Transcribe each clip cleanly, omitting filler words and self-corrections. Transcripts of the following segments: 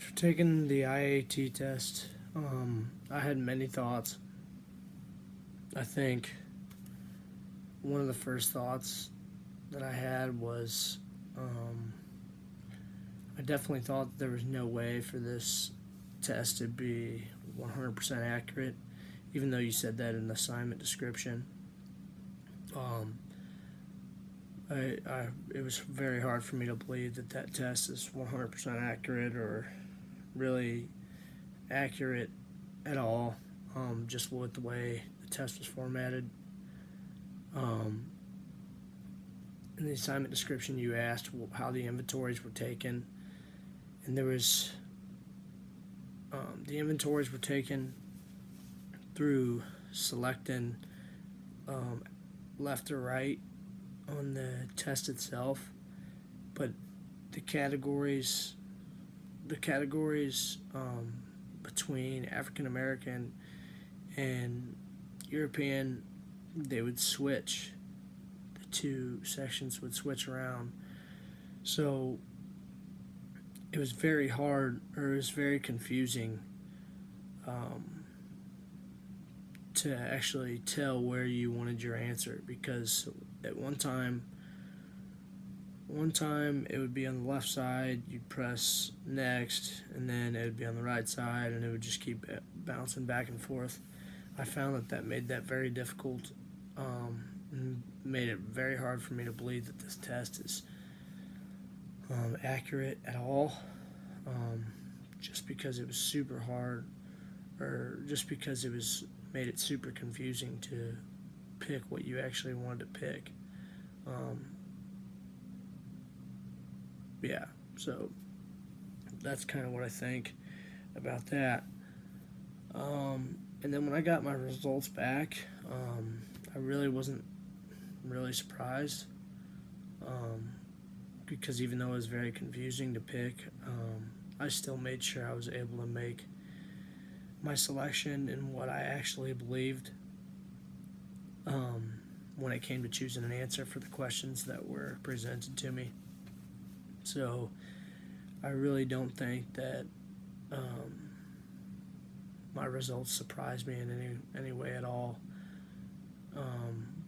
After taking the IAT test, I had many thoughts. I think one of the first thoughts that I had was I definitely thought that there was no way for this test to be 100% accurate, even though you said that in the assignment description. Um, it was very hard for me to believe that that test is 100% accurate or really accurate at all, just with the way the test was formatted. Um, in the assignment description, you asked how the inventories were taken, and there was the inventories were taken through selecting left or right on the test itself, but the categories between African American and European, they would switch. The two sections would switch around. So it was very hard, or it was very confusing to actually tell where you wanted your answer, because at one time it would be on the left side, you'd press next, and then it would be on the right side, and it would just keep bouncing back and forth. I found that made that very difficult, and made it very hard for me to believe that this test is accurate at all, just because it was super hard, or just because it was made it super confusing to pick what you actually wanted to pick. Yeah, so that's kind of what I think about that. And then when I got my results back, I really wasn't really surprised, because even though it was very confusing to pick, I still made sure I was able to make my selection and what I actually believed, when it came to choosing an answer for the questions that were presented to me. So I really don't think that my results surprised me in any way at all.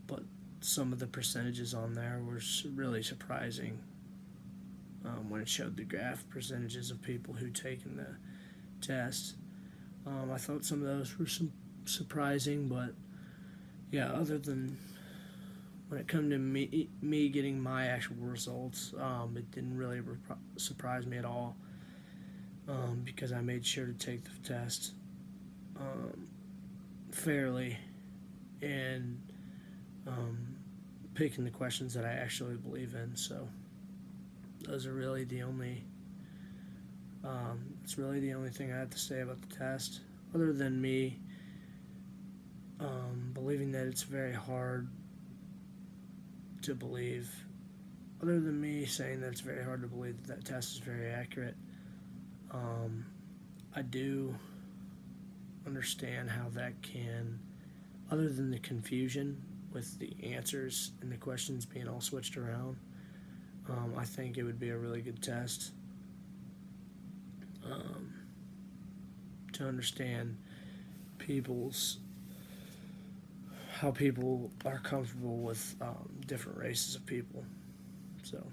But some of the percentages on there were really surprising, when it showed the graph percentages of people who'd taken the test. I thought some of those were surprising, but yeah, other than when it come to me getting my actual results, it didn't really surprise me at all, because I made sure to take the test fairly, and picking the questions that I actually believe in. So those are really the only it's really the only thing I have to say about the test, other than me believing that it's very hard to believe. Other than me saying that it's very hard to believe that that test is very accurate, I do understand how that can, other than the confusion with the answers and the questions being all switched around, I think it would be a really good test, to understand how people are comfortable with different races of people. So